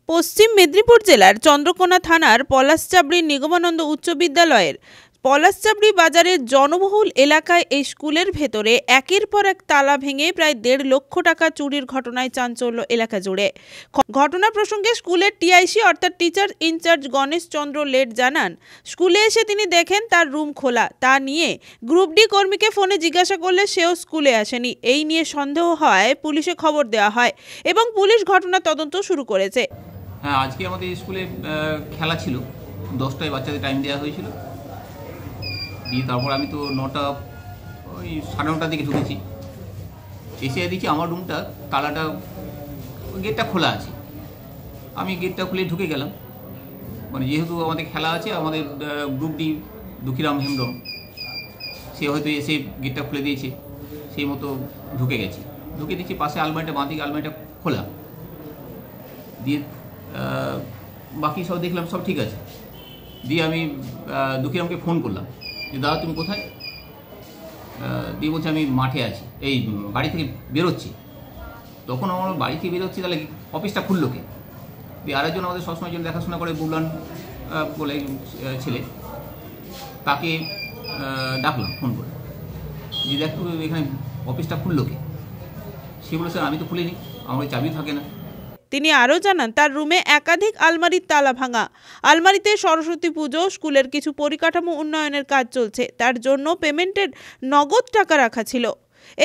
পশ্চিম মেদিনীপুর জেলার চন্দ্রকোনা থানার পলাশচাবড়ি নিগমানন্দ উচ্চ বিদ্যালয়ের পলাশচাবড়ি বাজারের জনবহুল এলাকায় এই স্কুলের ভেতরে একের পর এক তালা ভেঙে প্রায় 1.5 লক্ষ টাকা চুরির ঘটনায় চাঞ্চল্য এলাকা জুড়ে। ঘটনা প্রসঙ্গে স্কুলের টিআইসি অর্থাৎ টিচার ইনচার্জ গণেশ চন্দ্র লেট জানান, স্কুলে এসে তিনি দেখেন তার রুম খোলা। তা নিয়ে গ্রুপ ডি কর্মীকে ফোনে জিজ্ঞাসা করলে সেও স্কুলে আসেনি। এই নিয়ে সন্দেহ হয় পুলিশে খবর দেওয়া হয় এবং পুলিশ ঘটনা তদন্ত শুরু করেছে। হ্যাঁ, আজকে আমাদের স্কুলে খেলা ছিল, 10টায় বাচ্চাদের টাইম দেওয়া হয়েছিল। দিয়ে তারপর আমি তো 9টা ওই 9:30 দিকে ঢুকেছি। এসে দেখি আমার রুমটা তালাটা গেটটা খোলা আছে। আমি গেটটা খুলে ঢুকে গেলাম। মানে যেহেতু আমাদের খেলা আছে, আমাদের গ্রুপ ডি দুঃখীরাম হেমব্রম সে হয়তো এসে গেটটা খুলে দিয়েছে, সেই মতো ঢুকে গেছে। ঢুকে দিচ্ছি পাশে আলমারিটা, বাঁ দিকে আলমারিটা খোলা। দিয়ে বাকি সব দেখলাম সব ঠিক আছে। দিয়ে আমি দুঃখীরামকে ফোন করলাম যে দাদা তুমি কোথায়? দিয়ে বলছে আমি মাঠে আছি, এই বাড়ি থেকে বেরোচ্ছি। তখন আমার বাড়ি থেকে বেরোচ্ছি, তাহলে অফিসটা খুললো কে? দিয়ে আরেকজন আমাদের সবসময় জন্য দেখাশোনা করে বুবলান বলে ছেলে, তাকে ডাকলাম ফোন করে যে দেখো এখানে অফিসটা খুললো কে? সে বলে স্যার আমি তো খুলিনি, আমার চাবি থাকে না। তিনি আরও জানান, তার রুমে একাধিক আলমারির তালা ভাঙা। আলমারিতে সরস্বতী পুজো, স্কুলের কিছু পরিকাঠামো উন্নয়নের কাজ চলছে, তার জন্য পেমেন্টের নগদ টাকা রাখা ছিল।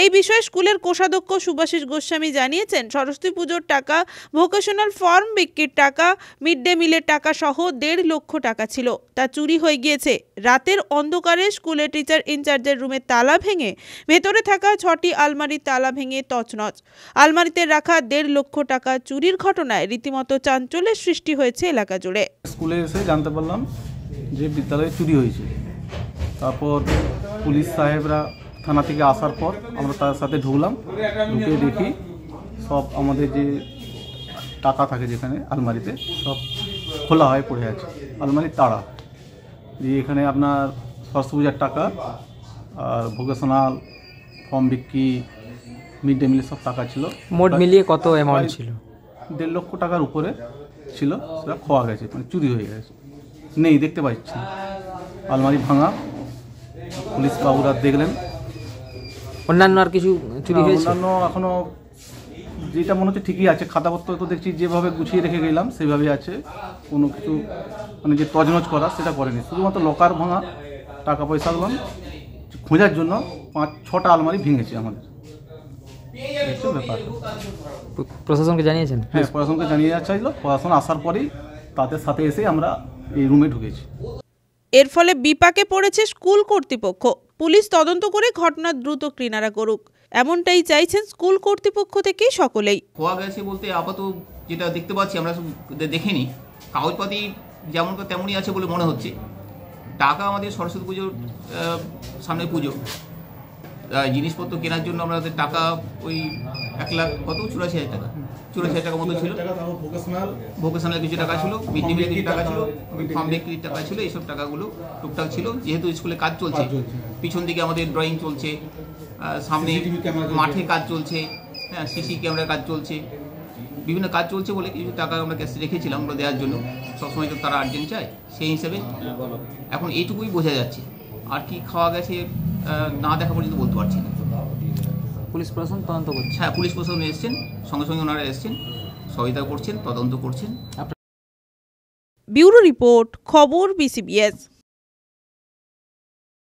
এই বিষয়ে স্কুলের কোষাধ্যক্ষ সুভাষিস গোস্বামী জানিয়েছেন, সরস্বতী পুজোর টাকা, ভোকেশনাল ফর্ম বিক্রির টাকা, মিড ডে মিলের টাকা সহ 1.5 লক্ষ টাকা ছিল, তা চুরি হয়ে গিয়েছে। রাতের অন্ধকারে স্কুলের টিচার ইনচার্জের রুমে তালা ভেঙে ভেতরে থাকা 6টি আলমারির তালা ভেঙে তছনছ। আলমারিতে রাখা 1.5 লক্ষ টাকা চুরির ঘটনায় রীতিমতো চাঞ্চল্যের সৃষ্টি হয়েছে এলাকা জুড়ে। স্কুলে এসে জানতে পারলাম যে বিদ্যালয়ে চুরি হয়েছে। তারপর পুলিশ সাহেবরা থানা থেকে আসার পর আমরা তার সাথে ঢুকলাম। ঢুকে দেখি সব আমাদের যে টাকা থাকে যেখানে আলমারিতে সব খোলা হয়ে পড়ে আছে, আলমারির তাড়া দিয়ে। এখানে আপনার সরস্বতী পূজার টাকা আর ভোকেশনাল ফর্ম বিক্রি, মিড ডে মিলের সব টাকা ছিল। মোট মিলিয়ে কত অ্যামাউন্ট ছিল? 1.5 লক্ষ টাকার উপরে ছিল। সেটা খোয়া গেছে, মানে চুরি হয়ে গেছে, নেই দেখতে পাচ্ছি। আলমারি ভাঙা, পুলিশ বাবুরা দেখলেন। অন্যান্য আর কিছু চুরি হয়েছে? অন্যান্য এখনো যেটা মনে হচ্ছে ঠিকই আছে। খাতাপত্র তো দেখছি যেভাবে গুছিয়ে রেখে গেলাম সেইভাবেই আছে, কোনো কিছু মানে যে তছনছ করা সেটা করেনি। শুধুমাত্র লকার ভাঙা, টাকা পয়সা গেলাম খোঁজার জন্য 5-6টা আলমারি ভেঙেছে আমাদের। ব্যাপার প্রশাসনকে জানিয়েছেন? হ্যাঁ, প্রশাসনকে জানিয়ে চাইল। প্রশাসন আসার পরেই তাদের সাথে এসে আমরা এই রুমে ঢুকেছি। এর ফলে বিপাকে পড়েছে স্কুল কর্তৃপক্ষ। পুলিশ তদন্ত করে ঘটনা দ্রুত কিনারা করুক, এমনটাই চাইছেন স্কুল কর্তৃপক্ষ থেকে সকলেই। খোয়া গেছে বলতে আপাতত যেটা দেখতে পাচ্ছি, আমরা দেখিনি, কাগজপাতি যেমন তেমনই আছে বলে মনে হচ্ছে। টাকা আমাদের সরস্বতী পুজোর সামনে পুজো, জিনিসপত্র কেনার জন্য আমাদের টাকা ওই 1,84,000 টাকা, 84,000 টাকা মতো ছিল। ভোকেশনাল কিছু টাকা ছিল, মিড ডে মিলের কিছু টাকা ছিল, ফার্ম বিক্রির টাকা ছিল। এইসব টাকাগুলো টুকটাক ছিল। যেহেতু স্কুলে কাজ চলছে, পিছন দিকে আমাদের ড্রয়িং চলছে, সামনে মাঠে কাজ চলছে, হ্যাঁ সিসি ক্যামেরার কাজ চলছে, বিভিন্ন কাজ চলছে বলে কিছু টাকা আমরা ক্যাশে রেখেছিলাম ওগুলো দেওয়ার জন্য। সবসময় তো তারা আর্জেন্ট চায়, সেই হিসেবে এখন এইটুকুই বোঝা যাচ্ছে। আর কি খাওয়া গেছে না দেখা পর্যন্ত বলতে পারছি না। পুলিশ প্রশাসন তদন্ত করছে? হ্যাঁ, পুলিশ প্রশাসন এসছেন, সঙ্গে সঙ্গে ওনারা এসছেন, সহায়তা করছেন, তদন্ত করছেন। ব্যুরো রিপোর্ট, খবর BCBS।